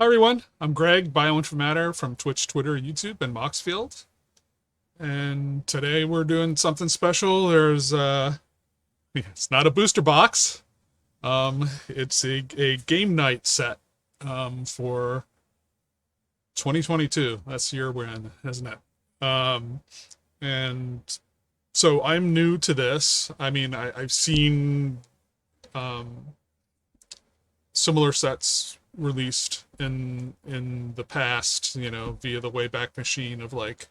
Hi everyone, I'm Greg, Bioinformatter from Twitch, Twitter, YouTube, and Moxfield. And today we're doing something special. It's not a booster box. It's a game night set for 2022. That's the year we're in, isn't it? And so I'm new to this. I mean, I've seen um, similar sets released in the past, via the Wayback Machine of like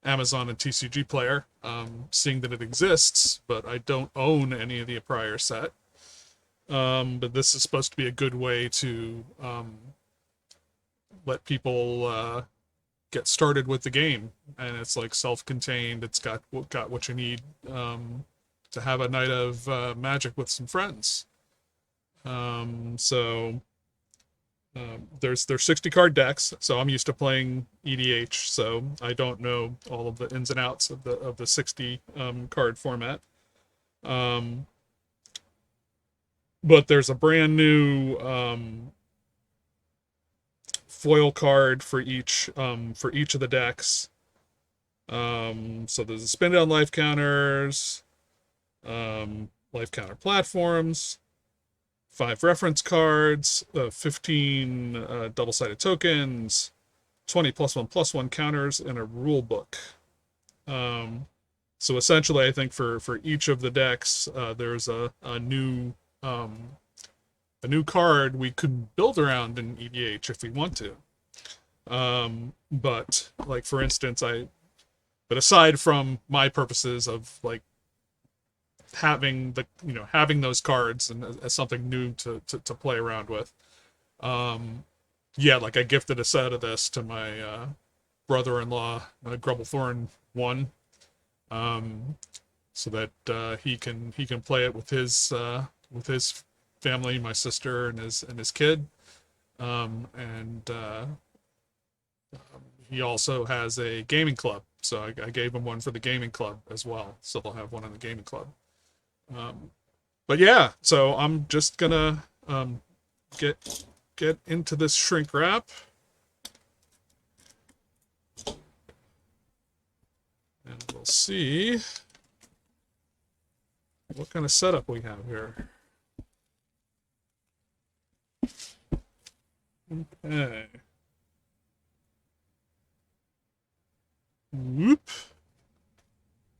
Amazon and TCG Player, seeing that it exists, but I don't own any of the prior set. But this is supposed to be a good way to let people get started with the game, and it's like self-contained. It's got what you need to have a night of Magic with some friends. So there's 60 card decks, so I'm used to playing EDH, so I don't know all of the ins and outs of the 60 card format. But there's a brand new foil card for each of the decks. So there's a spin down life counters, life counter platforms, 5 reference cards, 15 double-sided tokens, 20 +1/+1 counters, and a rule book. So essentially, I think for each of the decks, there's a new card we could build around in EDH if we want to. But like for instance, but aside from my purposes of like having those cards and as something new to play around with. Yeah, like I gifted a set of this to my brother-in-law, Grubblethorn 1, so that he can play it with his family, my sister and his kid. And he also has a gaming club, so I gave him one for the gaming club as well, so they'll have one in the gaming club. But yeah, so I'm just gonna get into this shrink wrap, and we'll see what kind of setup we have here. Okay. Whoop.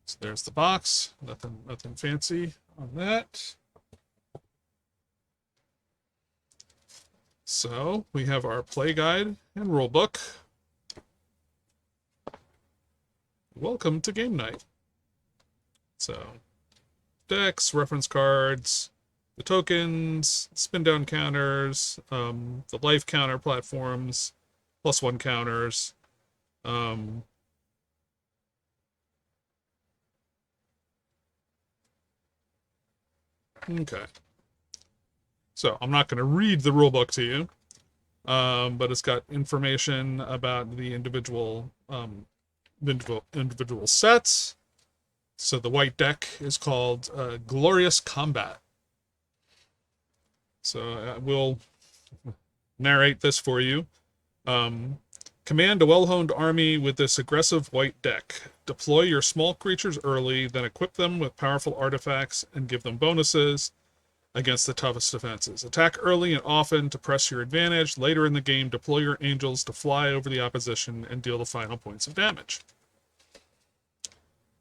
So there's the box. Nothing fancy on that. So we have our play guide and rulebook. Welcome to game night. So decks, reference cards, the tokens, spin down counters, the life counter platforms, +1 counters. Okay. So I'm not going to read the rulebook to you, but it's got information about the individual sets. So the white deck is called Glorious Combat. So I will narrate this for you. Command a well-honed army with this aggressive white deck. Deploy your small creatures early, then equip them with powerful artifacts and give them bonuses against the toughest defenses. Attack early and often to press your advantage. Later in the game, deploy your angels to fly over the opposition and deal the final points of damage.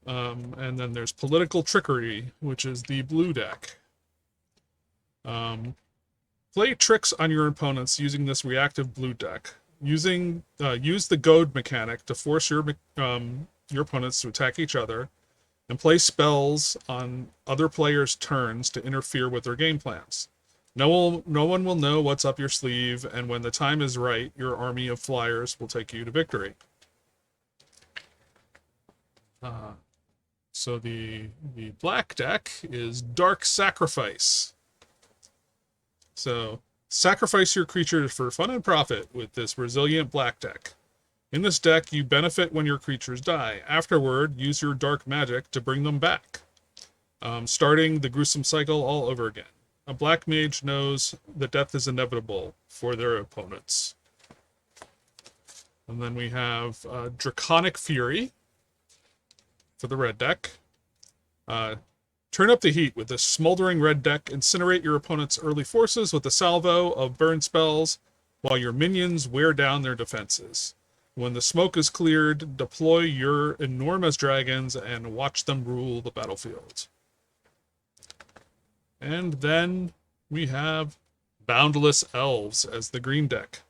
And then there's Political Trickery, which is the blue deck. Play tricks on your opponents using this reactive blue deck. Use the Goad mechanic to force your opponents to attack each other, and play spells on other players' turns to interfere with their game plans. No one will know what's up your sleeve, and when the time is right, your army of flyers will take you to victory. So the black deck is Dark Sacrifice. So sacrifice your creatures for fun and profit with this resilient black deck. In this deck, you benefit when your creatures die. Afterward, use your dark magic to bring them back, starting the gruesome cycle all over again. A black mage knows that death is inevitable for their opponents. And then we have Draconic Fury for the red deck. Turn up the heat with this smoldering red deck. Incinerate your opponent's early forces with a salvo of burn spells while your minions wear down their defenses. When the smoke is cleared, deploy your enormous dragons and watch them rule the battlefield. And then we have Boundless Elves as the green deck.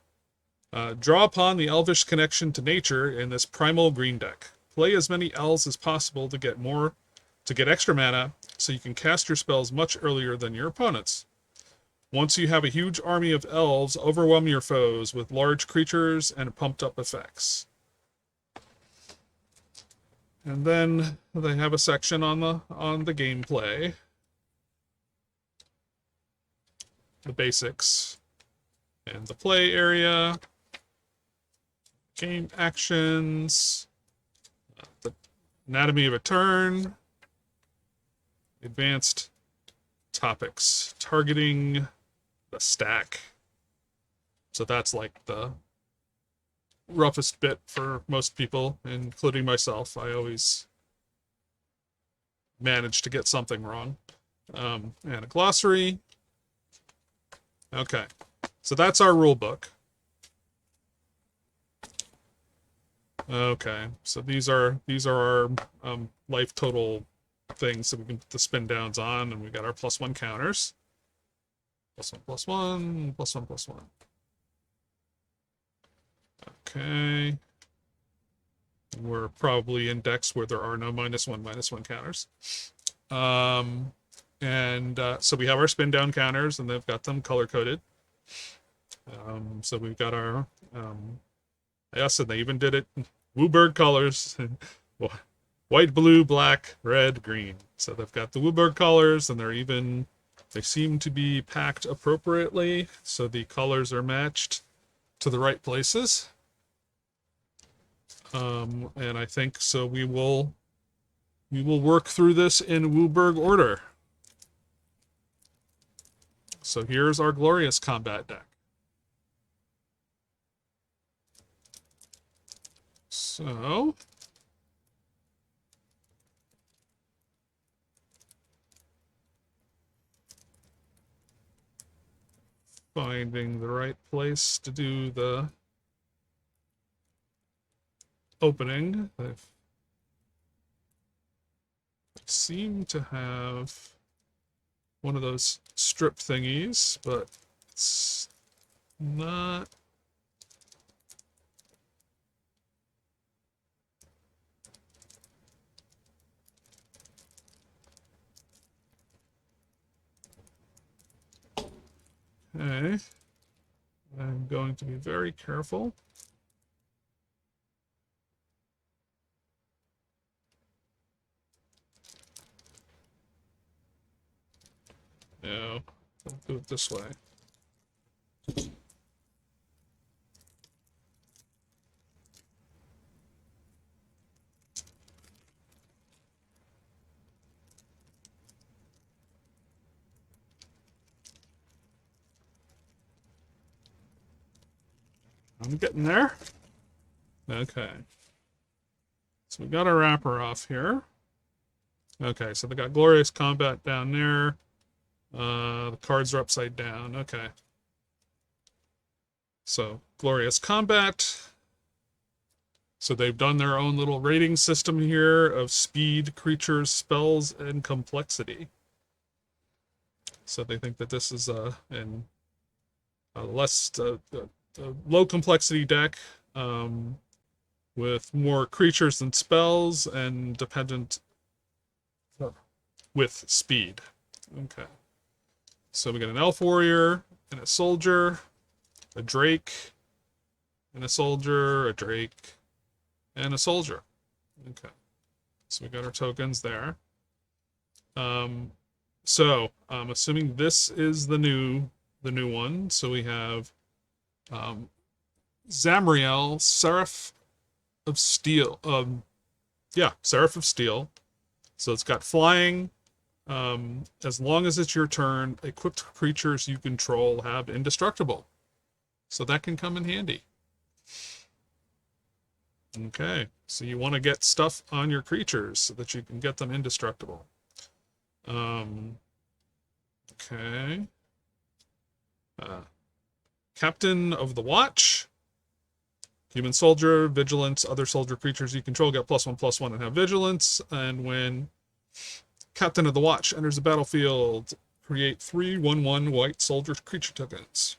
Draw upon the elvish connection to nature in this primal green deck. Play as many elves as possible to get extra mana, so you can cast your spells much earlier than your opponents. Once you have a huge army of elves, overwhelm your foes with large creatures and pumped up effects. And then they have a section on the gameplay. The basics. And the play area. Game actions. The anatomy of a turn. Advanced topics. Targeting the stack. So that's like the roughest bit for most people, including myself. I always manage to get something wrong. And a glossary. Okay, so that's our rule book. Okay, so these are our life total things that we can put the spin downs on, and we got our +1 counters. +1, +1, +1, +1. Okay. We're probably indexed where there are no -1 counters. So we have our spin down counters, and they've got them color coded. So we've got our yes, and they even did it WUBURG colors. White, blue, black, red, green. So they've got the WUBURG colors, and they seem to be packed appropriately, so the colors are matched to the right places. And I think so we will work through this in WUBURG order. So here's our glorious combat deck. So finding the right place to do the opening. I seem to have one of those strip thingies, but it's not. Okay. I'm going to be very careful. No, I'll do it this way. I'm getting there. Okay. So we got our wrapper off here. Okay, so they got Glorious Combat down there. The cards are upside down. Okay. So, Glorious Combat. So they've done their own little rating system here of speed, creatures, spells, and complexity. So they think that this is a low complexity deck with more creatures than spells and dependent with speed. Okay. So we got an elf warrior and a soldier, a drake and a soldier, a drake and a soldier. Okay. So we got our tokens there. So I'm assuming this is the new one. So we have Zamriel, Seraph of Steel. Seraph of Steel. So it's got flying. As long as it's your turn, equipped creatures you control have indestructible. So that can come in handy. Okay, so you want to get stuff on your creatures so that you can get them indestructible. Okay. Captain of the Watch. Human soldier, vigilance, other soldier creatures you control get +1/+1 and have vigilance. And when Captain of the Watch enters the battlefield, create 3/1/1 white soldier creature tokens.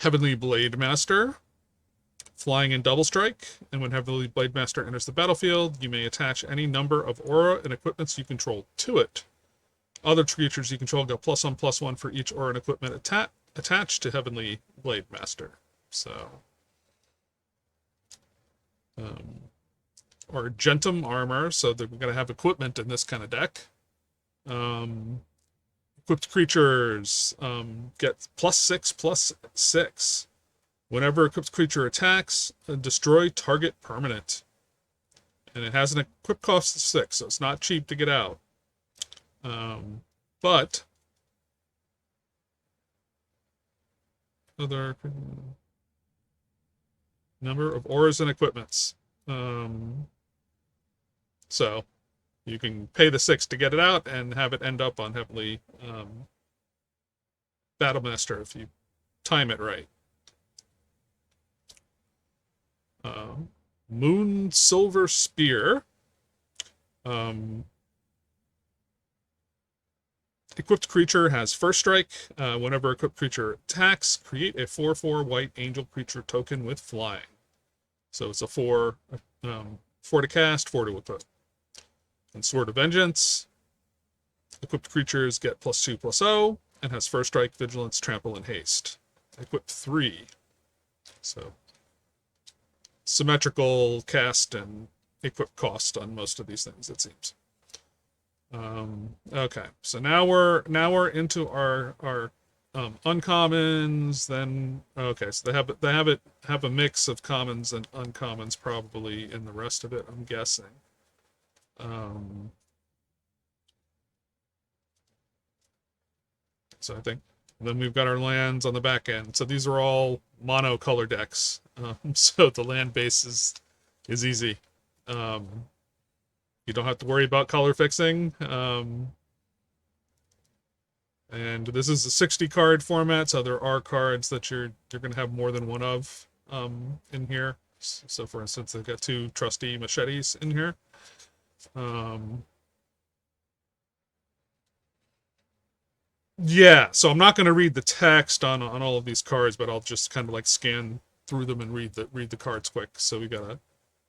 Heavenly Blade Master. Flying in double strike, and when Heavenly Blade Master enters the battlefield, you may attach any number of aura and equipments you control to it. Other creatures you control get +1/+1 for each aura and equipment attached to Heavenly Blade Master. So, Argentum armor, so they're going to have equipment in this kind of deck. Equipped creatures get +6/+6. Whenever equipped creature attacks, destroy target permanent. And it has an equip cost of 6, so it's not cheap to get out. But other number of auras and equipments. So you can pay the 6 to get it out and have it end up on Heavenly Battlemaster if you time it right. Moon Silver Spear. Equipped creature has first strike. Whenever equipped creature attacks, create a 4/4 white angel creature token with flying. So it's a 4 to cast, 4 to equip. And Sword of Vengeance. Equipped creatures get +2/+0 and has first strike, vigilance, trample, and haste. Equip 3. So symmetrical cast and equip cost on most of these things, it seems. Okay, so now we're into our uncommons. Then okay, so they have a mix of commons and uncommons probably in the rest of it, I'm guessing. So I think then we've got our lands on the back end. So these are all mono-color decks. So the land base is easy. You don't have to worry about color fixing. And this is a 60 card format, so there are cards that you're going to have more than one of in here. So for instance, they've got 2 trusty machetes in here. Yeah, so I'm not going to read the text on all of these cards, but I'll just kind of like scan through them and read the cards quick. So we got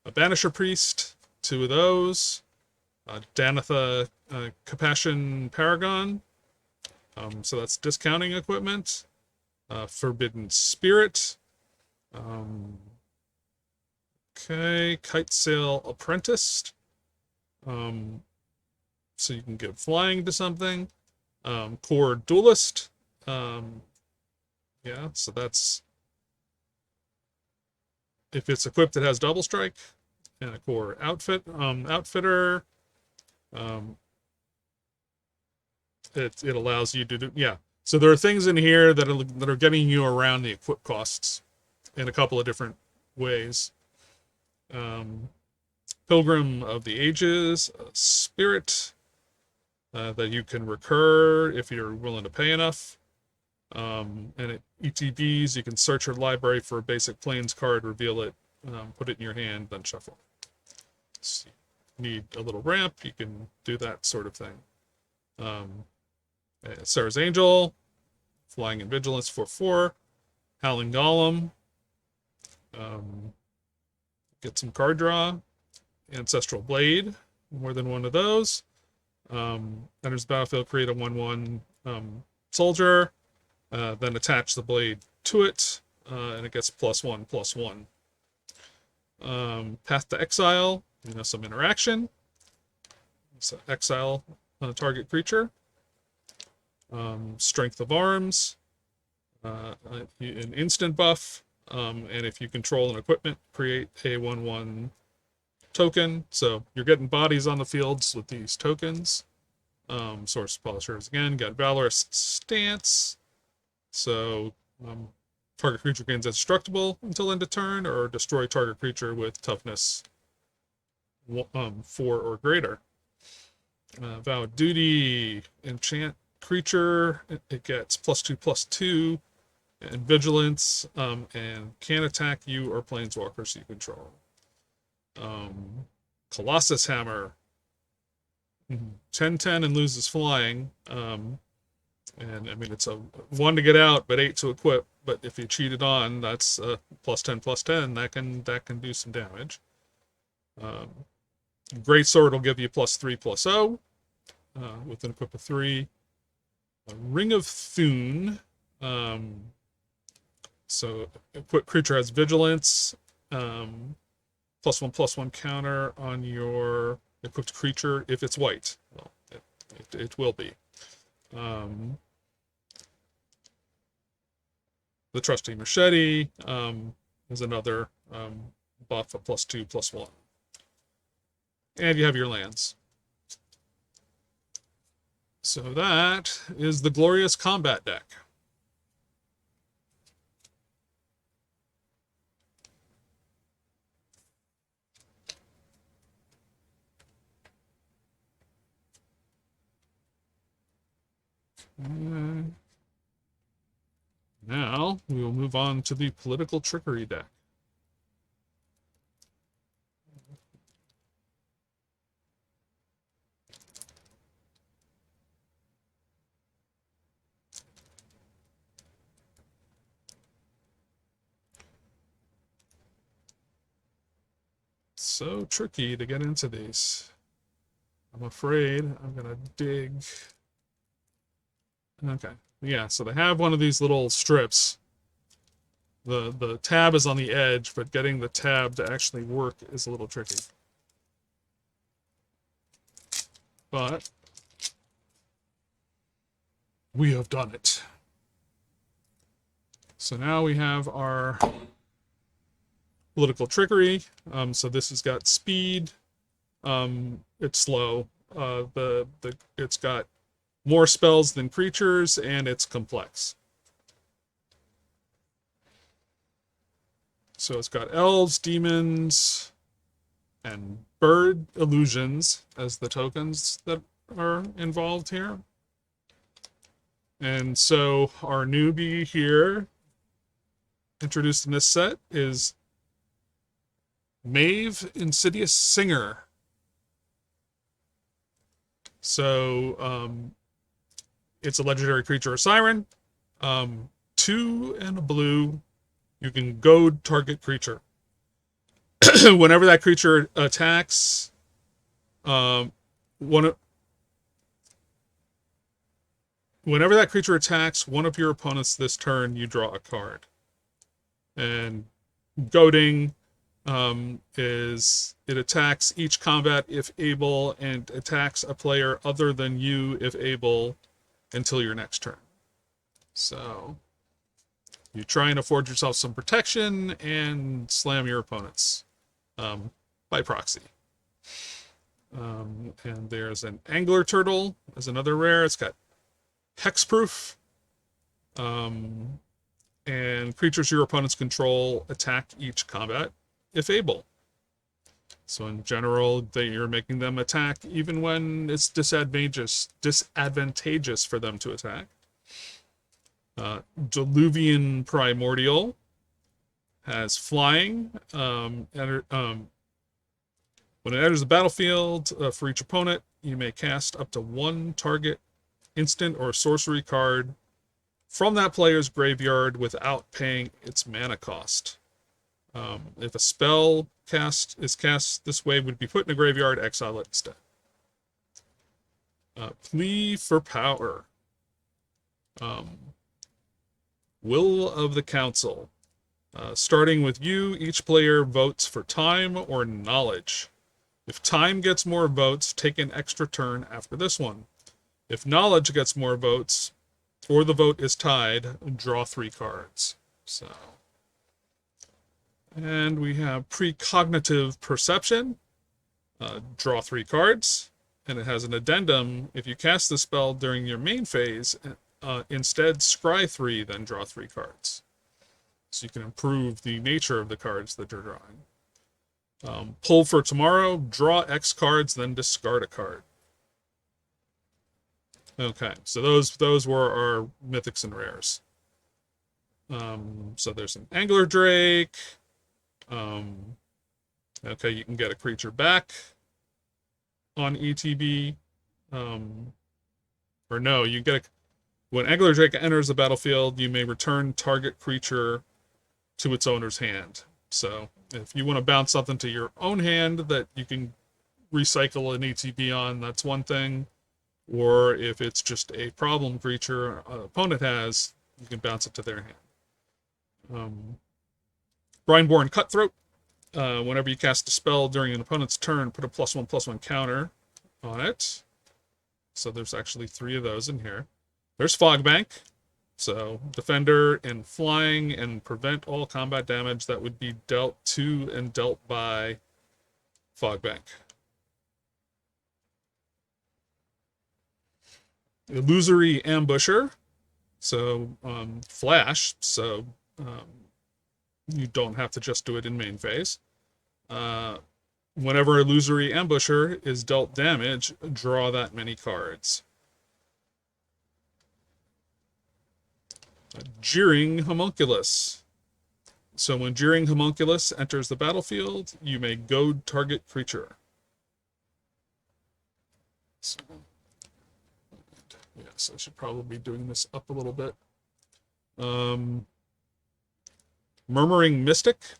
a Banisher Priest, 2 of those. Danitha Compassion Paragon. So that's discounting equipment. Forbidden Spirit. Okay, Kite Sail Apprentice. So you can give flying to something. Core Duelist. Yeah, so that's if it's equipped, it has double strike. And a core outfitter. It allows you to do, yeah. So there are things in here that are getting you around the equip costs in a couple of different ways. Pilgrim of the Ages, Spirit that you can recur if you're willing to pay enough. And at ETBs, you can search your library for a basic Plains card, reveal it, put it in your hand, then shuffle. So you need a little ramp, you can do that sort of thing. Sarah's Angel, Flying and Vigilance 4/4, Howling Golem, get some card draw, Ancestral Blade, more than one of those. Enters the battlefield, create a 1/1 soldier, then attach the blade to it, and it gets +1/+1. Path to Exile, some interaction. So exile on a target creature. Strength of Arms, an instant buff, and if you control an equipment, create a 1/1 token. So you're getting bodies on the fields with these tokens. Source Polishers again, got Valorous Stance. So Target creature gains indestructible until end of turn, or destroy target creature with toughness 4 or greater. Vow of Duty, enchant creature, it gets +2/+2, and vigilance, and can attack you or planeswalkers you control. Colossus Hammer, 10/10 and loses flying. And I mean, it's a 1 to get out, but 8 to equip. But if you cheat it on, that's +10/+10. That can do some damage. Great Sword will give you +3/+0 with an equip of 3. A Ring of Thune. So equipped creature has vigilance. +1/+1 counter on your equipped creature if it's white. Well, it will be. The Trusty Machete is another buff of +2/+1. And you have your lands. So that is the Glorious Combat deck. Now we will move on to the Political Trickery deck. So tricky to get into these. I'm afraid I'm gonna dig. Okay, yeah, so they have one of these little strips. The tab is on the edge, but getting the tab to actually work is a little tricky. But we have done it. So now we have our Political Trickery. So this has got speed. It's slow. It's got more spells than creatures, and it's complex. So it's got elves, demons, and bird illusions as the tokens that are involved here. And so our newbie here, introduced in this set, is Maeve, Insidious Singer. So it's a legendary creature or Siren. 2 and a blue. You can goad target creature. Whenever that creature attacks, whenever that creature attacks one of your opponents this turn, you draw a card. And goading is it attacks each combat if able, and attacks a player other than you if able until your next turn. So you try and afford yourself some protection and slam your opponents by proxy. And there's an Angler Turtle as another rare. It's got hexproof. And creatures your opponents control attack each combat if able. So in general, you're making them attack even when it's disadvantageous for them to attack. Diluvian Primordial has flying. When it enters the battlefield, for each opponent, you may cast up to 1 target instant or sorcery card from that player's graveyard without paying its mana cost. If a spell is cast this way, would be put in a graveyard, exile it instead. Plea for Power. Will of the Council. Starting with you, each player votes for time or knowledge. If time gets more votes, take an extra turn after this one. If knowledge gets more votes, or the vote is tied, draw 3 cards. So, and we have Precognitive Perception. Draw 3 cards, and it has an addendum. If you cast the spell during your main phase, instead scry 3, then draw 3 cards. So you can improve the nature of the cards that you're drawing. Pull for tomorrow, draw X cards, then discard a card. Okay, so those were our mythics and rares. So there's an Angler Drake. Okay, you can get a creature back on ETB. Or no, you get when Angler Drake enters the battlefield, you may return target creature to its owner's hand. So if you want to bounce something to your own hand that you can recycle an ETB on, that's one thing. Or if it's just a problem creature an opponent has, you can bounce it to their hand. Brineborn Cutthroat. Whenever you cast a spell during an opponent's turn, put a +1/+1 counter on it. So there's actually 3 of those in here. There's Fogbank. So defender and flying and prevent all combat damage that would be dealt to and dealt by Fogbank. Illusory Ambusher. So flash. So you don't have to just do it in main phase. Whenever Illusory Ambusher is dealt damage, draw that many cards. Jeering Homunculus. So when Jeering Homunculus enters the battlefield, you may goad target creature. So, yes, I should probably be doing this up a little bit. Murmuring Mystic.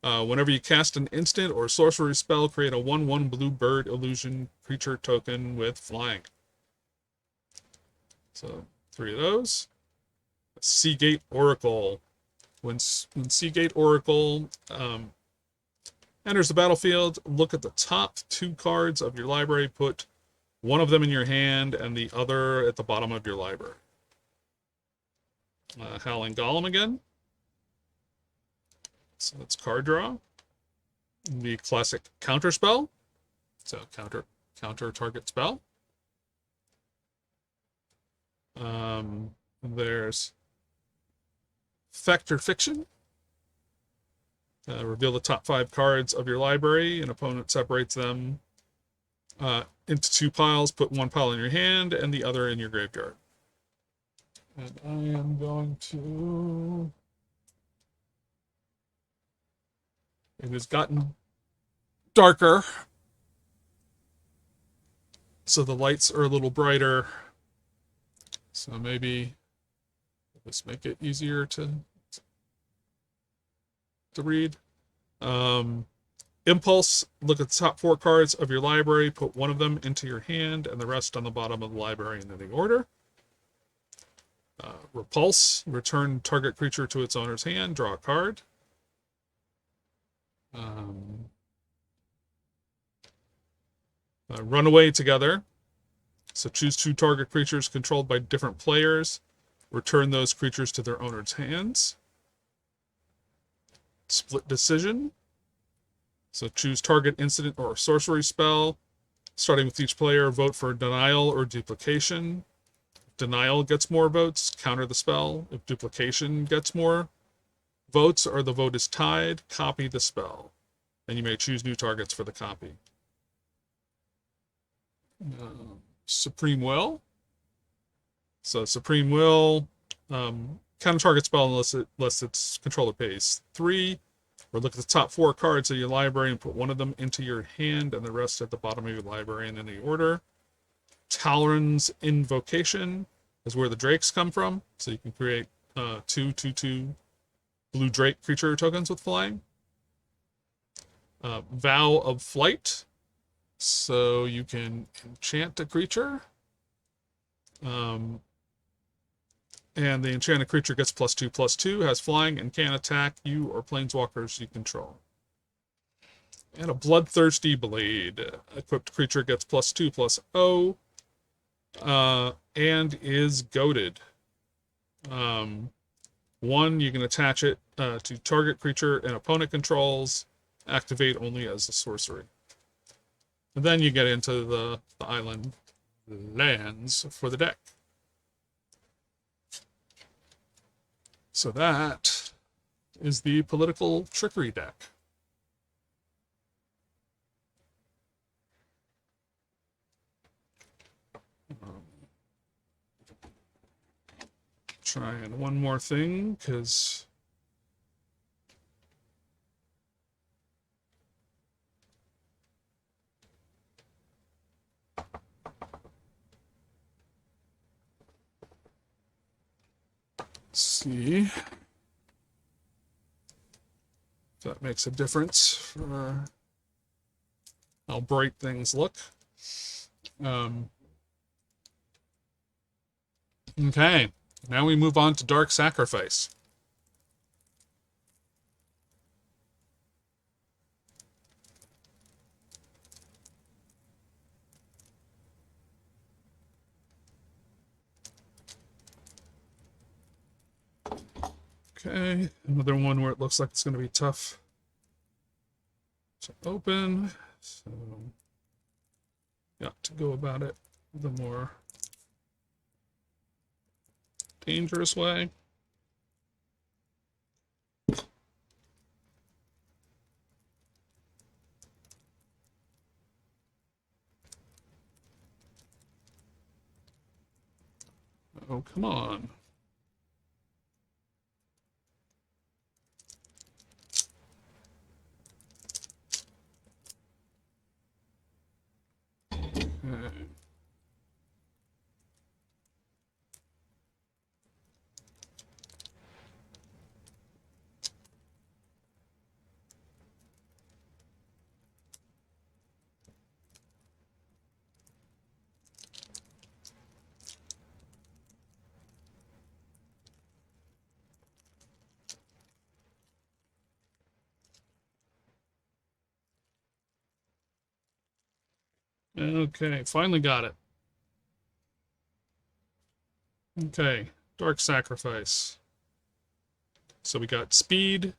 Whenever you cast an instant or sorcery spell, create a 1/1 blue bird illusion creature token with flying. So 3 of those. Seagate Oracle. When Seagate Oracle enters the battlefield, look at the top 2 cards of your library, put one of them in your hand and the other at the bottom of your library. Howling Golem again. So that's card draw. The classic counter spell. So counter target spell. There's Factor Fiction. Reveal the top 5 cards of your library. An opponent separates them into 2 piles. Put one pile in your hand and the other in your graveyard. And I am going to... It has gotten darker, so the lights are a little brighter. So maybe let's make it easier to read. Impulse, look at the top 4 cards of your library, put one of them into your hand and the rest on the bottom of the library in any order. Repulse, return target creature to its owner's hand, draw a card. Run away together. So choose 2 target creatures controlled by different players. Return those creatures to their owner's hands. Split decision. So choose target incident or sorcery spell. Starting with each player, vote for denial or duplication. If denial gets more votes, counter the spell. If duplication gets more votes or the vote is tied, copy the spell. And you may choose new targets for the copy. Supreme Will. So Supreme Will, counter target spell unless its controller pays 3. Or look at the top 4 cards of your library and put one of them into your hand and the rest at the bottom of your library in any order. Talron's Invocation is where the drakes come from. So you can create 2/2/2 blue drake creature tokens with flying. Vow of Flight. So you can enchant a creature. And the enchanted creature gets +2/+2, has flying, and can attack you or planeswalkers you control. And a Bloodthirsty Blade. Equipped creature gets +2/+0, and is goaded. 1, you can attach it to target creature and opponent controls. Activate only as a sorcery. And then you get into the island lands for the deck. So that is the political trickery deck. Trying one more thing, because see if that makes a difference for how bright things look. Okay, now we move on to Dark Sacrifice. Okay, another one where it looks like it's going to be tough to open. So, got to go about it the more dangerous way. Oh, come on. Okay. Okay, finally got it. Okay, Dark Sacrifice. So we got speed.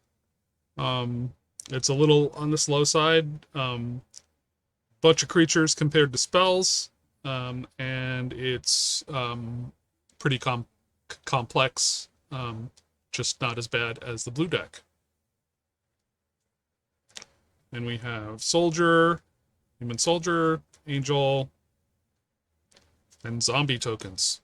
It's a little on the slow side. Bunch of creatures compared to spells. And it's pretty complex. Just not as bad as the blue deck. And we have Soldier, Human Soldier, Angel, and zombie tokens.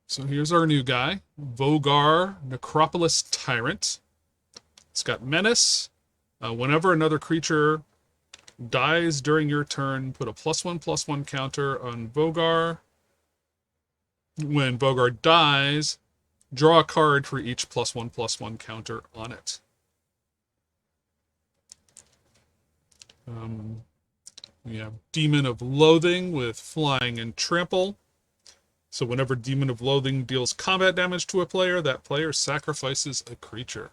So here's our new guy, Vogar, Necropolis Tyrant. It's got Menace. Whenever another creature dies during your turn, put a +1/+1 counter on Vogar. When Vogar dies, draw a card for each +1/+1 counter on it. We have Demon of Loathing with Flying and Trample. So whenever Demon of Loathing deals combat damage to a player, that player sacrifices a creature.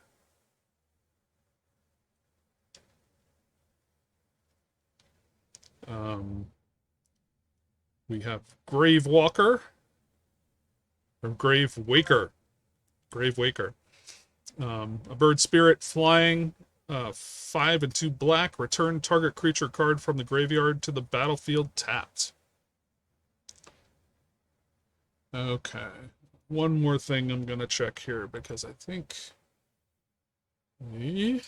We have Grave Walker, or Grave Waker. Grave Waker. A bird spirit flying, 5 and 2 black. Return target creature card from the graveyard to the battlefield tapped. Okay. One more thing I'm going to check here because I think I'm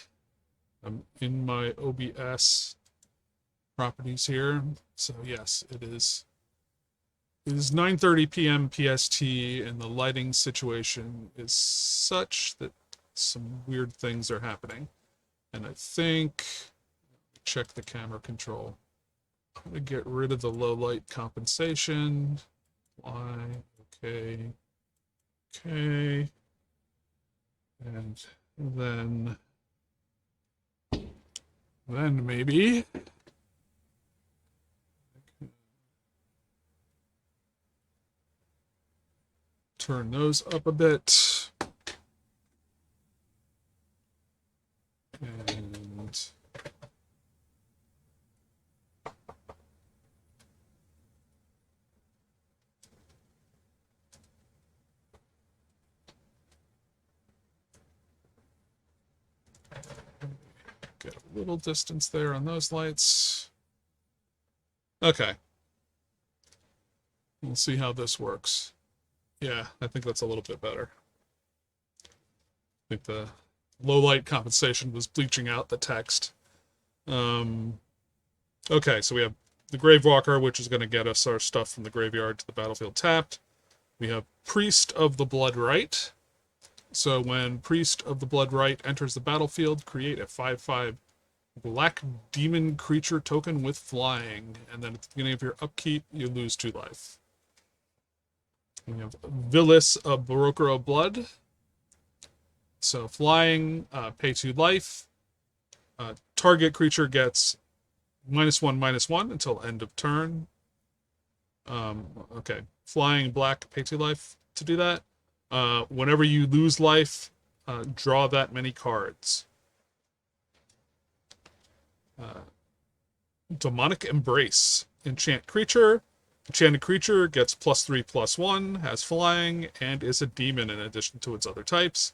in my OBS properties here. So yes, it is 9:30 p.m. PST, and the lighting situation is such that some weird things are happening. And I think, check the camera control. I'm going to get rid of the low light compensation. Why? Okay. Okay. And then maybe turn those up a bit. And get a little distance there on those lights. Okay. We'll see how this works. Yeah, I think that's a little bit better. I think the low light compensation was bleaching out the text. Okay, so we have the Gravewalker, which is going to get us our stuff from the graveyard to the battlefield tapped. We have Priest of the Blood Rite. So when Priest of the Blood Rite enters the battlefield, create a 5/5 black demon creature token with flying. And then at the beginning of your upkeep, you lose 2 life. We have Villis, a Broker of Blood. So flying, pay 2 life. Target creature gets -1/-1 until end of turn. Okay, flying black, pay 2 life to do that. Whenever you lose life, draw that many cards. Demonic Embrace. Enchant creature. Enchanted creature gets +3/+1, has flying, and is a demon in addition to its other types.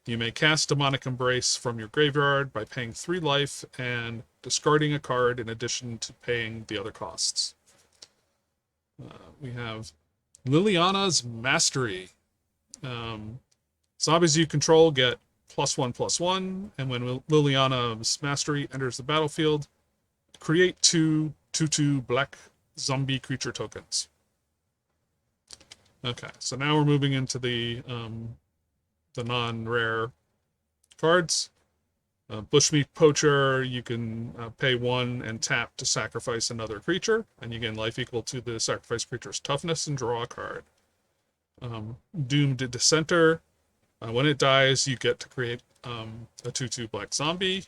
You may cast Demonic Embrace from your graveyard by paying 3 life and discarding a card in addition to paying the other costs. We have Liliana's Mastery. Zombies you control get +1/+1, and when Liliana's Mastery enters the battlefield, create 2/2 black zombie creature tokens. Okay, so now we're moving into the non-rare cards. Bushmeat Poacher, you can pay 1 and tap to sacrifice another creature, and you gain life equal to the sacrificed creature's toughness and draw a card. Doomed Dissenter, when it dies, you get to create a 2/2 black zombie.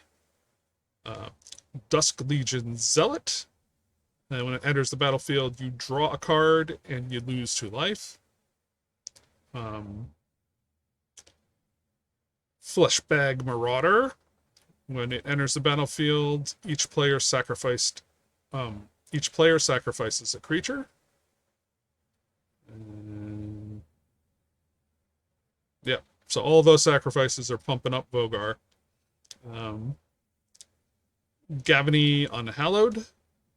Dusk Legion Zealot, and when it enters the battlefield, you draw a card and you lose 2 life. Fleshbag Marauder. When it enters the battlefield, each player sacrifices a creature. Yeah, so all those sacrifices are pumping up Vogar. Gavany Unhallowed.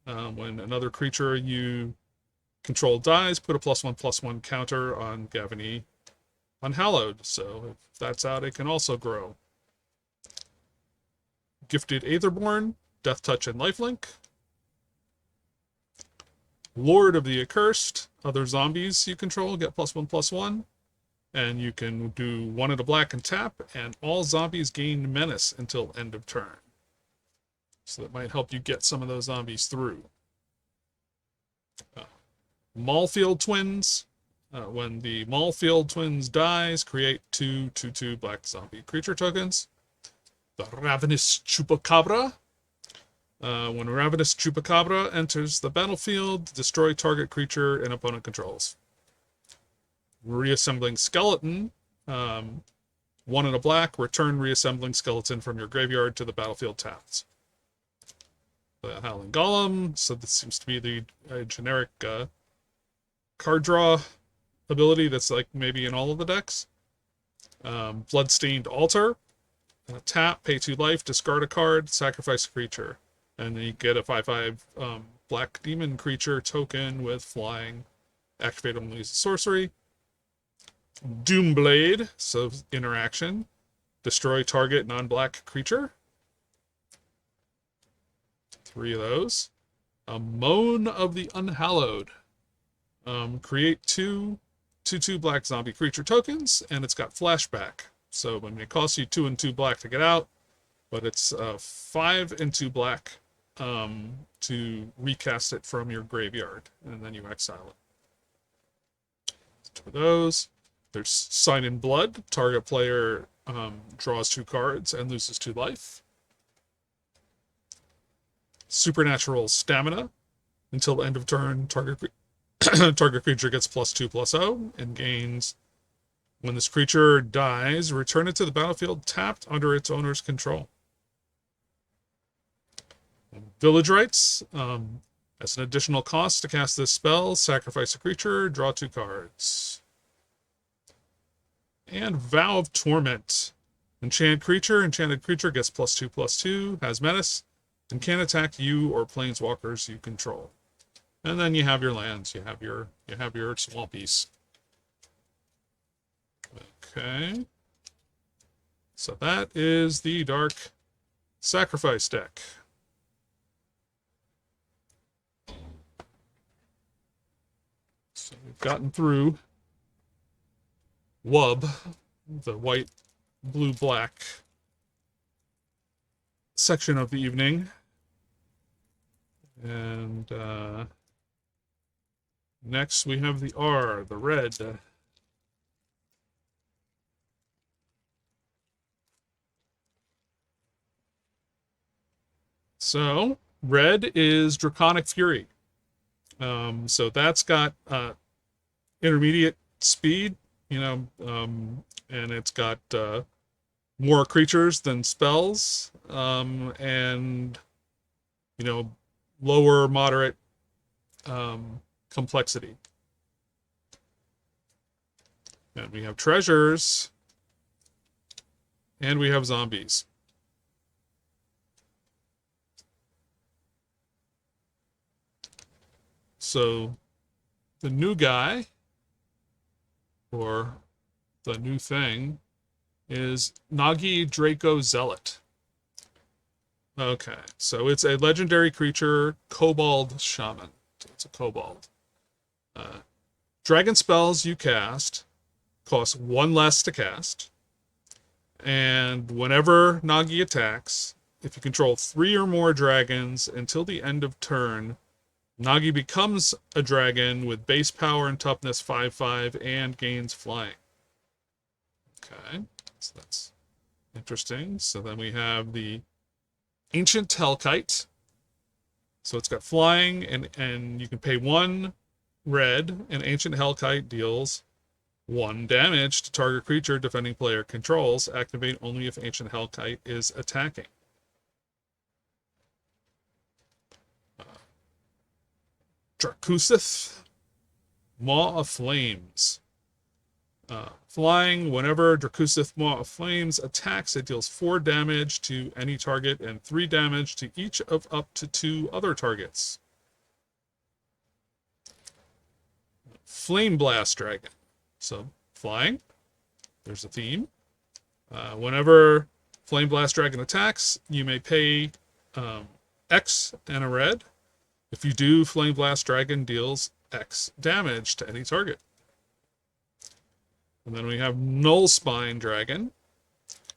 When another creature you control dies, put a +1/+1 counter on Gavany Unhallowed. So if that's out, it can also grow. Gifted Aetherborn, Death Touch and Lifelink. Lord of the Accursed, other zombies you control get +1/+1. And you can do 1 and a black and tap, and all zombies gain menace until end of turn. So that might help you get some of those zombies through. Maulfield Twins. When the Maulfield Twins dies, create 2/2 black zombie creature tokens. The Ravenous Chupacabra. When Ravenous Chupacabra enters the battlefield, destroy target creature and opponent controls. Reassembling Skeleton. 1 and a black, return Reassembling Skeleton from your graveyard to the battlefield tapped. The Howling Golem, so this seems to be the generic card draw ability that's like maybe in all of the decks. Bloodstained Altar. Tap, pay 2 life, discard a card, sacrifice a creature. And then you get a 5/5 black demon creature token with flying. Activate only as a sorcery. Doomblade, so interaction. Destroy target non-black creature. 3 of those. Moan of the Unhallowed. Create 2/2 black zombie creature tokens, and it's got flashback. So when it costs you 2 and 2 black to get out, but it's 5 and 2 black to recast it from your graveyard, and then you exile it. 2 of those. There's Sign in Blood. Target player draws 2 cards and loses 2 life. Supernatural Stamina. Until end of turn, target creature gets +2/+0 and gains. When this creature dies, return it to the battlefield tapped under its owner's control. Village Rites. As an additional cost to cast this spell, sacrifice a creature, draw 2 cards. And Vow of Torment. Enchanted creature gets +2/+2, has menace, and can attack you or planeswalkers you control. And then you have your lands. You have your swampies. Okay. So that is the Dark Sacrifice deck. So we've gotten through WUB, the white, blue, black section of the evening. And next we have the R, the red. So, red is Draconic Fury. So that's got intermediate speed, and it's got more creatures than spells, and lower moderate complexity. And we have treasures, and we have zombies. So the new guy, or the new thing, is Nagi Draco Zealot. Okay, so it's a legendary creature, Kobold Shaman. So it's a kobold. Dragon spells you cast cost 1 less to cast. And whenever Nagi attacks, if you control 3 or more dragons until the end of turn, Nagi becomes a dragon with base power and toughness 5/5 and gains flying. Okay, so that's interesting. So then we have the Ancient Hellkite. So it's got flying, and you can pay 1 red, and Ancient Hellkite deals 1 damage to target creature defending player controls. Activate only if Ancient Hellkite is attacking. Drakusith, Maw of Flames. Flying, whenever Drakusith Maw of Flames attacks, it deals 4 damage to any target and 3 damage to each of up to 2 other targets. Flame Blast Dragon. So, flying. There's a theme. Whenever Flame Blast Dragon attacks, you may pay X and a red. If you do, Flame Blast Dragon deals X damage to any target. And then we have Nullspine Dragon.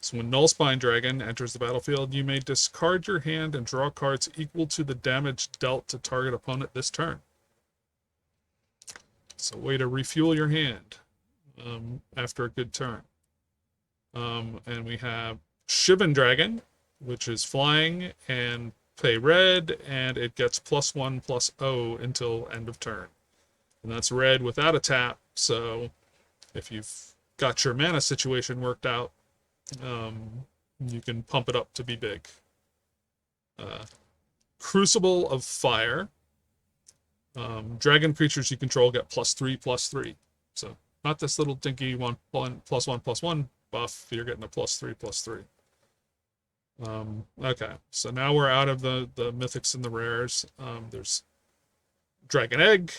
So when Nullspine Dragon enters the battlefield, you may discard your hand and draw cards equal to the damage dealt to target opponent this turn. So way to refuel your hand after a good turn. And we have Shivan Dragon, which is flying and pay red, and it gets +1/+0 until end of turn. And that's red without a tap, so if you've got your mana situation worked out, you can pump it up to be big. Crucible of Fire. Dragon creatures you control get +3/+3. So not this little dinky +1/+1 buff, you're getting a +3/+3. Okay, so now we're out of the mythics and the rares. There's Dragon Egg,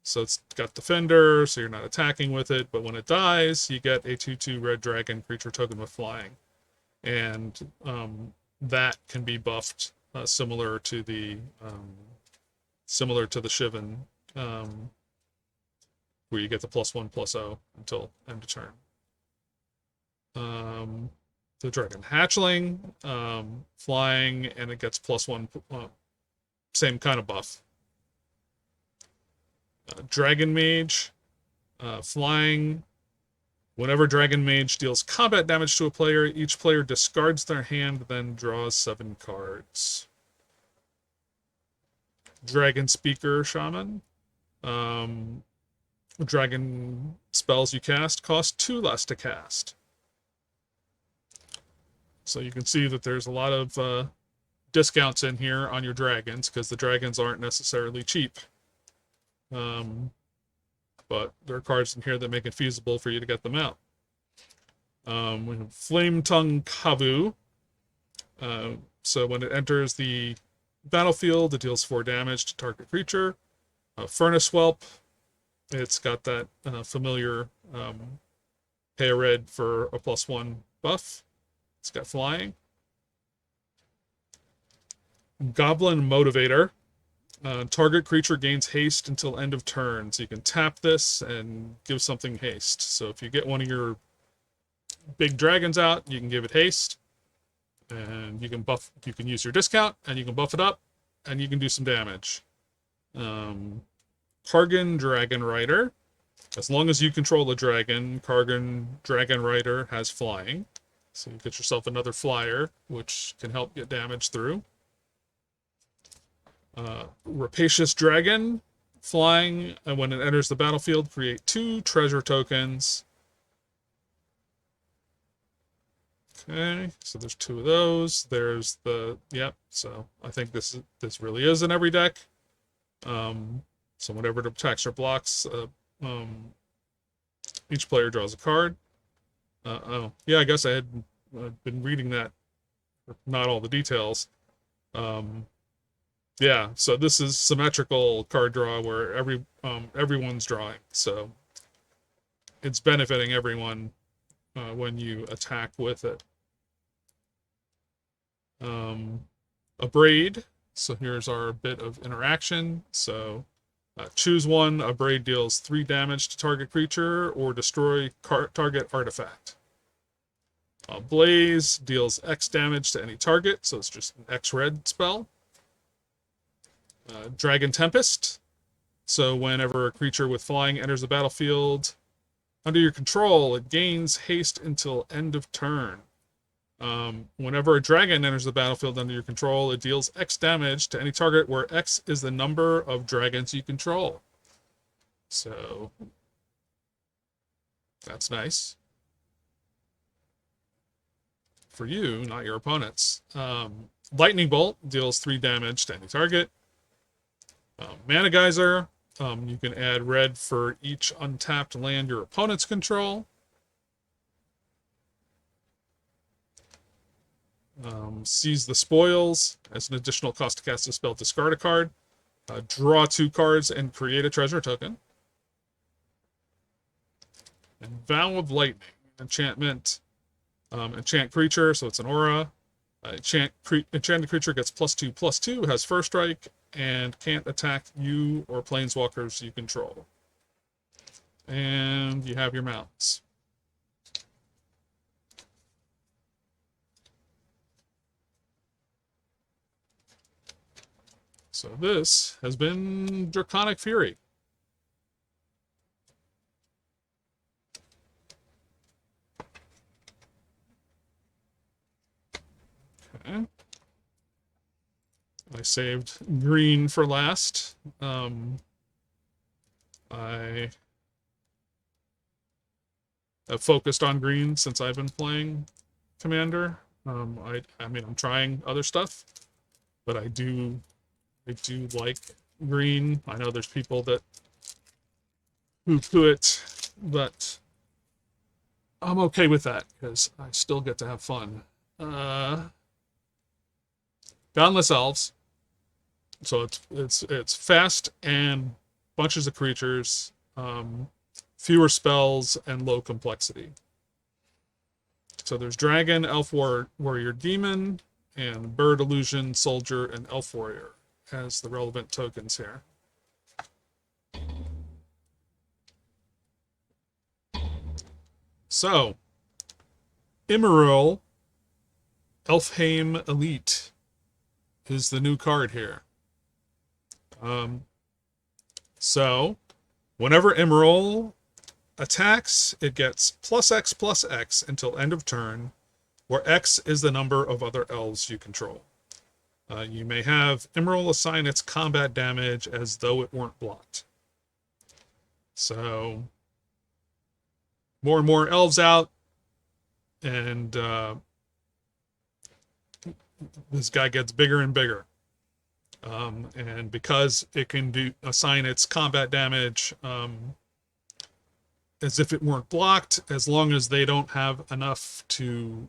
so it's got Defender, so you're not attacking with it, but when it dies, you get a 2/2 red dragon creature token with flying. And that can be buffed similar to the Shivan, where you get the +1/+0 until end of turn. The Dragon Hatchling, flying, and it gets +1, same kind of buff. Dragon Mage, flying. Whenever Dragon Mage deals combat damage to a player, each player discards their hand, then draws 7 cards. Dragon Speaker Shaman. Dragon spells you cast cost 2 less to cast. So you can see that there's a lot of discounts in here on your dragons, because the dragons aren't necessarily cheap. But there are cards in here that make it feasible for you to get them out. We have Flame Tongue Kavu. So when it enters the battlefield, it deals 4 damage to target creature. Furnace Whelp. It's got that familiar pay a red for a +1 buff. It's got flying. Goblin Motivator. Target creature gains haste until end of turn. So you can tap this and give something haste. So if you get one of your big dragons out, you can give it haste. And you can use your discount, and you can buff it up, and you can do some damage. Kargan Dragon Rider. As long as you control a dragon, Kargan Dragon Rider has flying. So you get yourself another flyer, which can help get damage through. Rapacious Dragon, flying, and when it enters the battlefield, create 2 treasure tokens. Okay, so there's 2 of those. There's the, yep, so I think this really is in every deck. So whenever it attacks or blocks, each player draws a card. Oh, yeah, I guess I had been reading that, not all the details. Yeah, so this is symmetrical card draw where everyone's drawing, so it's benefiting everyone when you attack with it. A braid. So here's our bit of interaction. So choose one. A braid deals 3 damage to target creature or destroy target artifact. Blaze deals X damage to any target, so it's just an X red spell. Dragon Tempest. So whenever a creature with flying enters the battlefield under your control, it gains haste until end of turn. Whenever a dragon enters the battlefield under your control, it deals X damage to any target where X is the number of dragons you control. So that's nice. For you, not your opponents. Lightning Bolt deals 3 damage to any target. Mana Geyser, you can add red for each untapped land your opponents control. Seize the Spoils. As an additional cost to cast a spell, discard a card. Draw 2 cards and create a treasure token. And Vow of Lightning. Enchantment. Enchant creature, so it's an aura. Enchanted creature gets +2/+2, has first strike, and can't attack you or planeswalkers you control. And you have your mounts. So this has been Draconic Fury. Okay. I saved green for last. I have focused on green since I've been playing Commander. I mean, I'm trying other stuff, but I do like green. I know there's people that poo-poo it, but I'm okay with that because I still get to have fun. Boundless Elves. So it's fast and bunches of creatures, fewer spells, and low complexity. So there's Dragon, Elf Warrior Demon, and Bird Illusion, Soldier, and Elf Warrior as the relevant tokens here. So, Immeril, Elfheim Elite is the new card here. So, whenever Immeril attacks, it gets +X/+X until end of turn, where X is the number of other elves you control. You may have Immeril assign its combat damage as though it weren't blocked. So, more and more elves out, and this guy gets bigger and bigger. And because it can assign its combat damage as if it weren't blocked, as long as they don't have enough to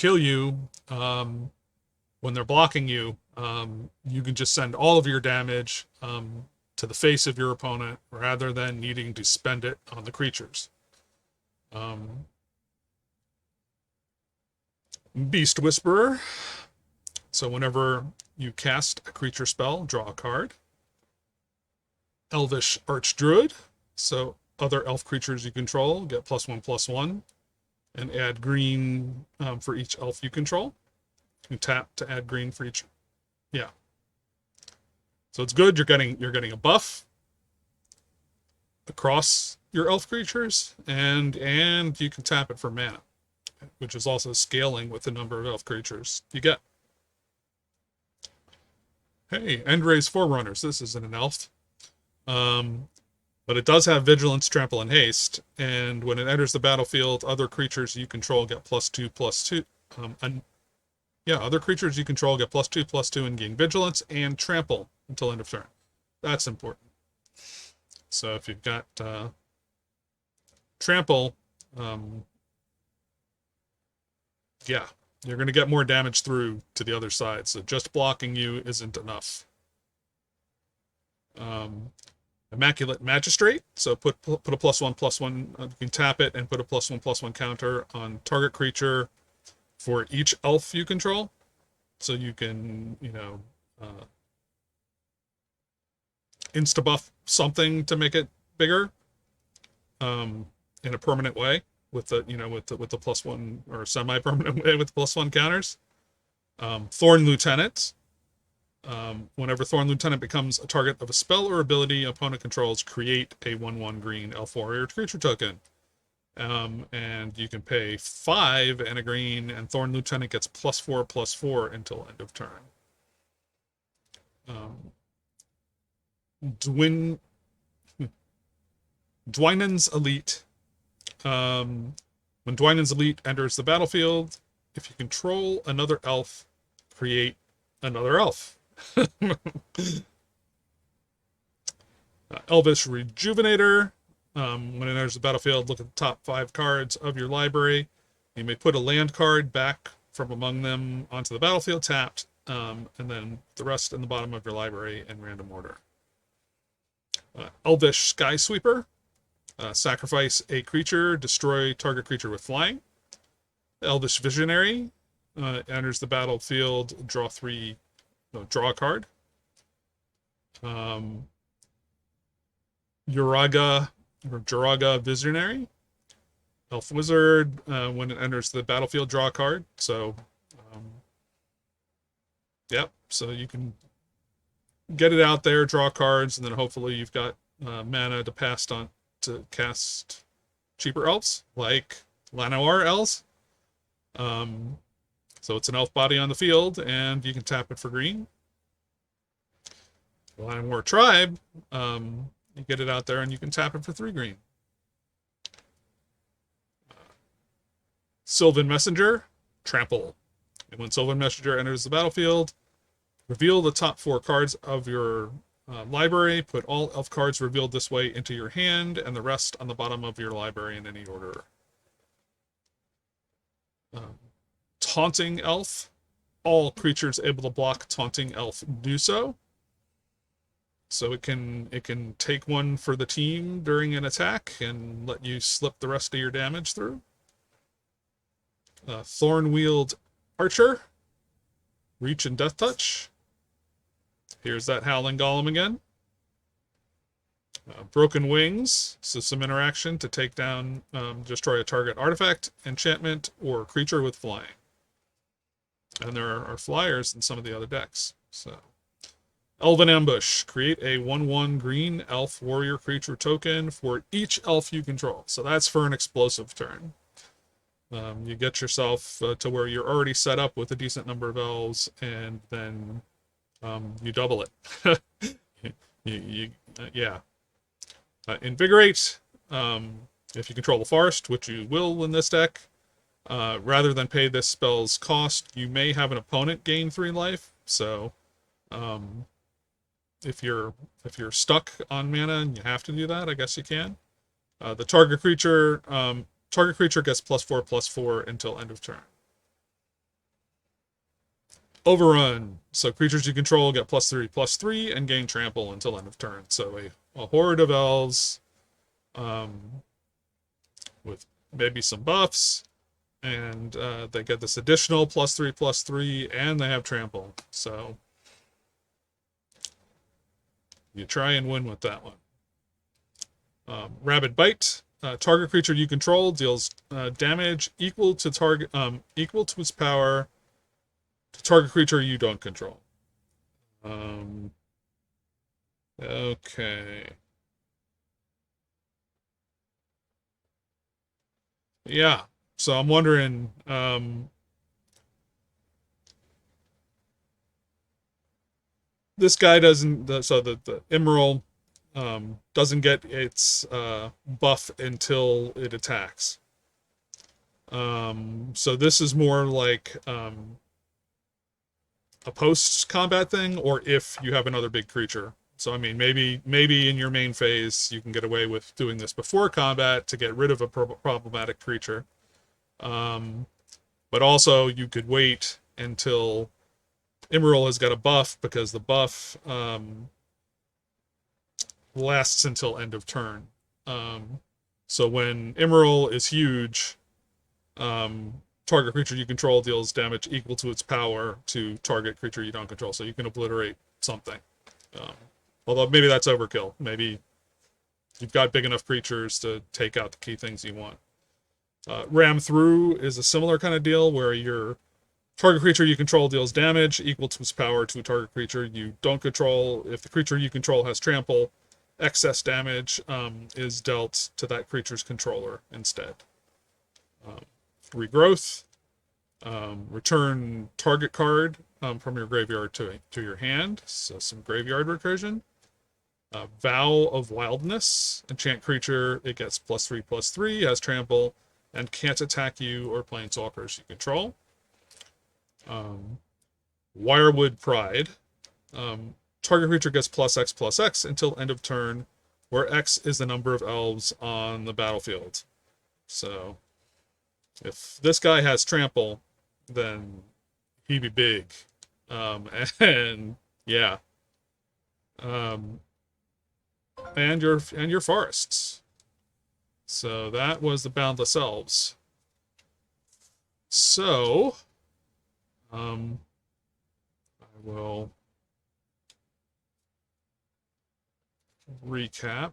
kill you, when they're blocking you, you can just send all of your damage to the face of your opponent rather than needing to spend it on the creatures. Beast Whisperer. So whenever you cast a creature spell, draw a card. Elvish Archdruid. So other elf creatures you control get +1/+1, and add green for each elf you control. You tap to add green for each. Yeah. So it's good. You're getting a buff across your elf creatures, and you can tap it for mana, which is also scaling with the number of elf creatures you get. Hey, Endray's Forerunners. This isn't an elf. But it does have Vigilance, Trample, and Haste, and when it enters the battlefield, other creatures you control get +2/+2. Other creatures you control get +2/+2 and gain Vigilance and Trample until end of turn. That's important. So if you've got Trample, you're going to get more damage through to the other side, so just blocking you isn't enough. Immaculate Magistrate, so put a +1/+1, you can tap it and put a +1/+1 counter on target creature for each elf you control. So you can, insta-buff something to make it bigger in a permanent way with the +1, or semi-permanent way with +1 counters. Thorn Lieutenant. Whenever Thorn Lieutenant becomes a target of a spell or ability opponent controls, create a 1/1 green elf warrior creature token. And you can pay 5 and a green, and Thorn Lieutenant gets +4/+4 until end of turn. Dwynen's Elite. When Dwynen's Elite enters the battlefield, if you control another elf, create another elf. Elvish Rejuvenator. When it enters the battlefield, look at the top 5 cards of your library. You may put a land card back from among them onto the battlefield tapped, and then the rest in the bottom of your library in random order. Elvish Sky Sweeper. Sacrifice a creature, destroy target creature with flying. Elvish Visionary. Enters the battlefield, draw a card. Jaraga Visionary. Elf Wizard, when it enters the battlefield, draw a card. So, so you can get it out there, draw cards, and then hopefully you've got mana to pass on to cast cheaper elves, like Llanowar elves. So it's an elf body on the field, and you can tap it for green. Llanowar Tribe, you get it out there, and you can tap it for 3 green. Sylvan Messenger, Trample. And when Sylvan Messenger enters the battlefield, reveal the top 4 cards of your library. Put all elf cards revealed this way into your hand, and the rest on the bottom of your library in any order. Taunting Elf. All creatures able to block Taunting Elf do so. So it can take one for the team during an attack and let you slip the rest of your damage through. Thorn-Wield Archer. Reach and Death Touch. Here's that Howling Golem again. Broken Wings, so some interaction to take down, destroy a target artifact, enchantment, or creature with flying. And there are flyers in some of the other decks. So, Elven Ambush, create a 1/1 green elf warrior creature token for each elf you control. So that's for an explosive turn. You get yourself to where you're already set up with a decent number of elves, and then you double it. Invigorate. If you control the forest, which you will in this deck, rather than pay this spell's cost, you may have an opponent gain 3 life. So, if you're stuck on mana and you have to do that, I guess you can. The target creature gets +4/+4 until end of turn. Overrun. So creatures you control get +3/+3 and gain trample until end of turn. So a horde of elves um, with maybe some buffs, and they get this additional +3/+3, and they have trample. So you try and win with that one. Rabid Bite. Target creature you control deals damage equal to its power to target creature you don't control. Okay. Yeah. So I'm wondering, this guy doesn't, so the Emerald doesn't get its buff until it attacks. So this is more like a post-combat thing, or if you have another big creature. So I mean, maybe in your main phase you can get away with doing this before combat to get rid of a problematic creature. But also you could wait until Emerald has got a buff, because the buff lasts until end of turn. So when Emerald is huge, target creature you control deals damage equal to its power to target creature you don't control. So you can obliterate something. Although maybe that's overkill. Maybe you've got big enough creatures to take out the key things you want. Ram Through is a similar kind of deal, where your target creature you control deals damage equal to its power to a target creature you don't control. If the creature you control has trample, excess damage is dealt to that creature's controller instead. Regrowth. Return target card from your graveyard to your hand. So some graveyard recursion. Vow of Wildness. Enchant creature. It gets +3/+3, has trample, and can't attack you or planeswalkers you control. Wirewood Pride. Target creature gets +X/+X until end of turn, where X is the number of elves on the battlefield. So if this guy has trample, then he'd be big. And yeah. And your forests. So that was the Boundless Elves. So I will recap.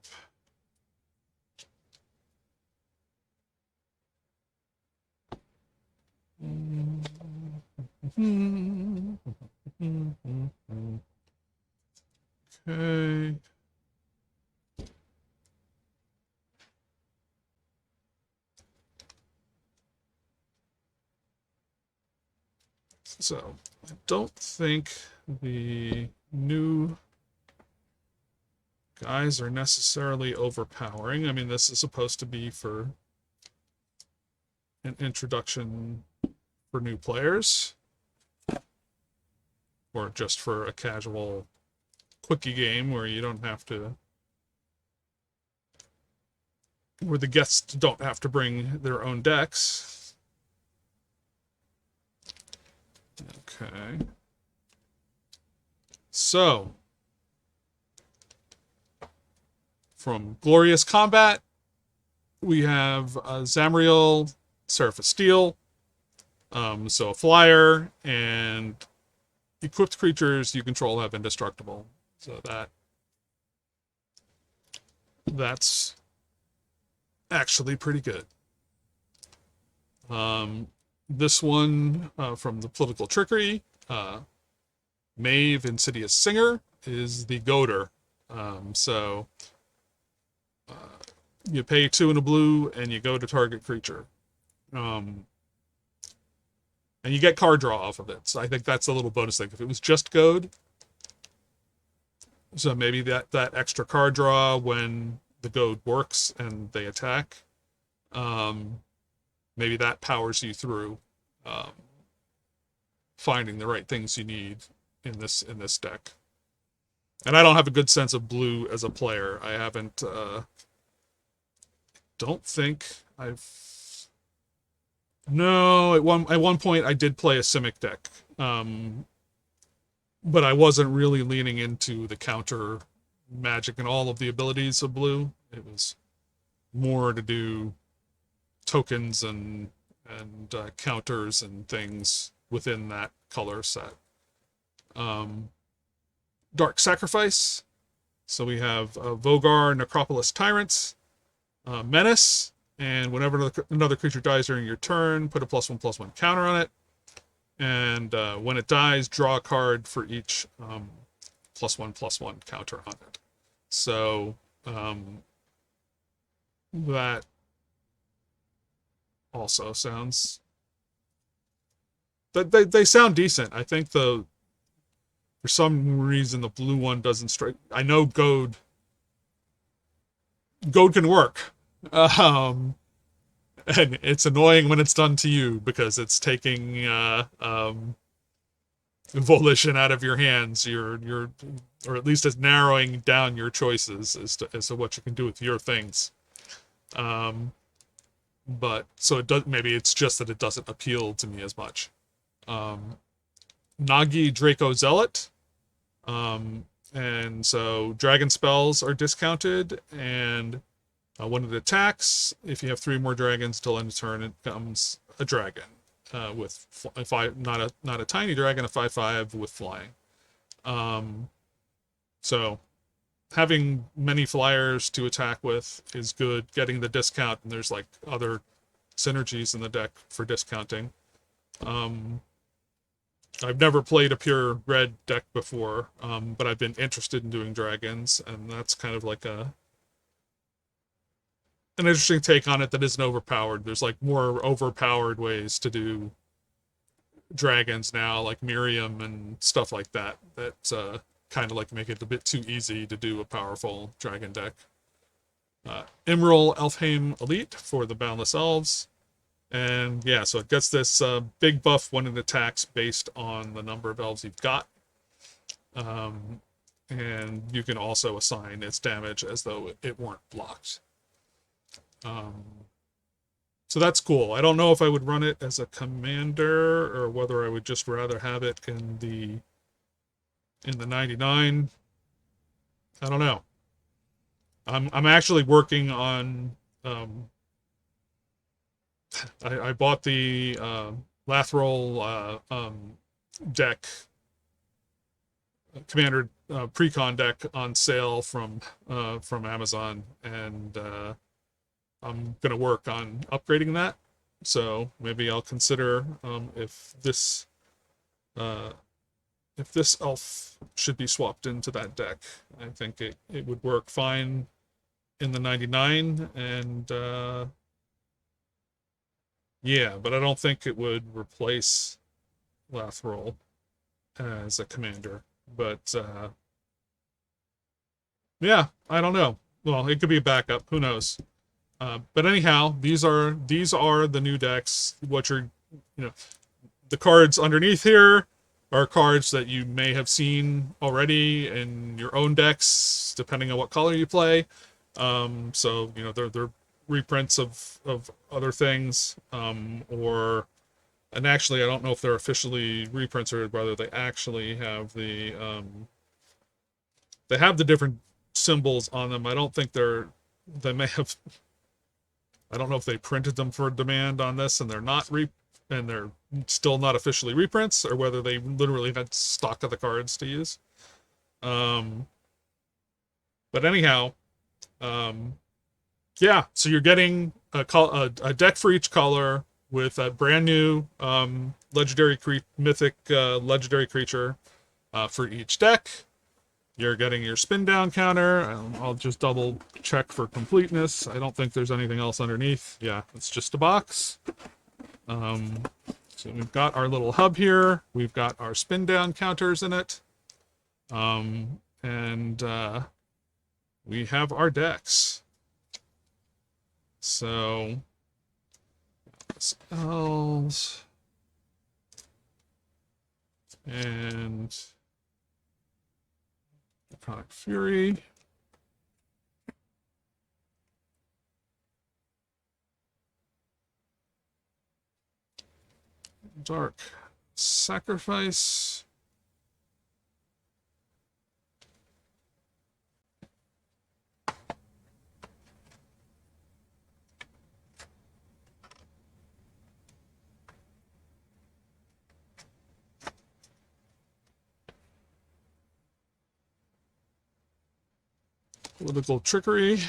Okay. So I don't think the new guys are necessarily overpowering. I mean, this is supposed to be for an introduction for new players, or just for a casual quickie game where you don't have to, where the guests don't have to bring their own decks. Okay. So, from Glorious Combat, we have Zamriel, Seraph of Steel, so a flyer, and equipped creatures you control have indestructible. So that's actually pretty good. This one from the Political Trickery, Maeve, Insidious Singer, is the Goader. So you pay 2 and a blue, and you go to target creature. And you get card draw off of it. So I think that's a little bonus thing. If it was just Goad, so maybe that extra card draw when the Goad works and they attack, maybe that powers you through finding the right things you need in this deck. And I don't have a good sense of blue as a player. I haven't. Don't think I've. No, at one point I did play a Simic deck, but I wasn't really leaning into the counter magic and all of the abilities of blue. It was more to do tokens and counters and things within that color set. Dark Sacrifice. So we have Vogar, Necropolis Tyrants, Menace, and whenever another creature dies during your turn, put a +1/+1 counter on it. And when it dies, draw a card for each +1/+1 counter on it. So that also sounds that they sound decent. I think for some reason the blue one doesn't strike. I know Goad can work. And it's annoying when it's done to you because it's taking volition out of your hands. You're or at least it's narrowing down your choices as to what you can do with your things. But so it does. Maybe it's just that it doesn't appeal to me as much. Nagi Draco Zealot. And so dragon spells are discounted, and when it attacks, if you have 3 more dragons till end of turn, it becomes a dragon with not a tiny dragon, a 5/5 with flying. So having many flyers to attack with is good. Getting the discount, and there's like other synergies in the deck for discounting. I've never played a pure red deck before, but I've been interested in doing dragons, and that's kind of like an interesting take on it that isn't overpowered. There's like more overpowered ways to do dragons now, like Miriam and stuff like that, that kind of like make it a bit too easy to do a powerful dragon deck. Emerald Elfheim Elite for the Boundless Elves. And yeah, so it gets this big buff when it attacks based on the number of elves you've got. And you can also assign its damage as though it weren't blocked. So that's cool. I don't know if I would run it as a commander or whether I would just rather have it in the 99. I don't know. I'm actually working on I bought the Lathril deck, Commander Precon deck on sale from Amazon, and I'm gonna work on upgrading that. So maybe I'll consider if this elf should be swapped into that deck. I think it would work fine in the 99, and yeah, but I don't think it would replace Lathril as a commander. But yeah, I don't know. Well, it could be a backup. Who knows? But anyhow, these are the new decks. The cards underneath here are cards that you may have seen already in your own decks, depending on what color you play. So they're reprints of other things, and actually I don't know if they're officially reprints or whether they actually have the different symbols on them. I don't think they may have. I don't know if they printed them for demand on this and they're still not officially reprints, or whether they literally had stock of the cards to use. But anyhow, yeah, so you're getting a deck for each color with a brand new mythic legendary creature for each deck. You're getting your spin down counter. I'll just double check for completeness. I don't think there's anything else underneath. Yeah, it's just a box. So we've got our little hub here. We've got our spin down counters in it. And we have our decks. So spells and Draconic Fury. Dark Sacrifice. Political trickery.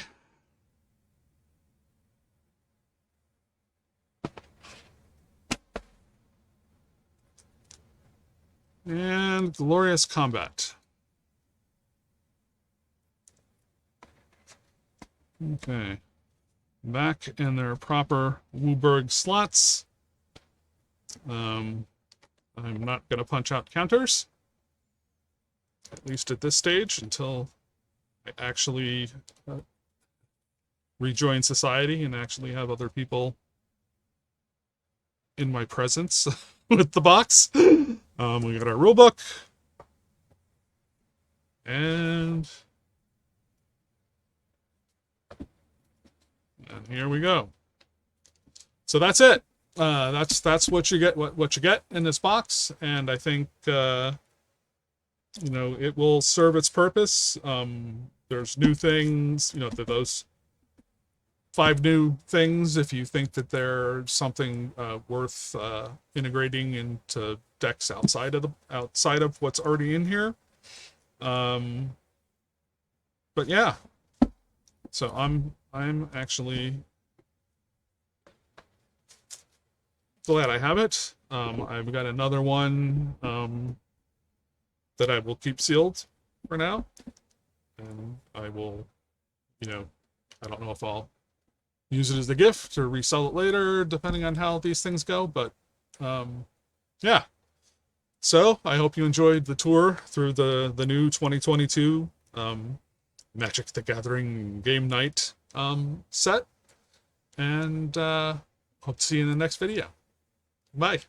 And glorious combat. Okay. Back in their proper WUBURG slots. I'm not going to punch out counters. At least at this stage, until I actually rejoin society and actually have other people in my presence with the box. We got our rulebook. And here we go. So that's it. That's what you get. What you get in this box, and I think you know, it will serve its purpose. There's new things. You know, those 5 new things. If you think that there's something worth integrating into decks outside of what's already in here. But yeah. So I'm actually glad I have it. I've got another one that I will keep sealed for now, and I will, you know, I don't know if I'll use it as a gift or resell it later, depending on how these things go. But yeah. So I hope you enjoyed the tour through the new 2022 Magic the Gathering Game Night set, and hope to see you in the next video. Bye.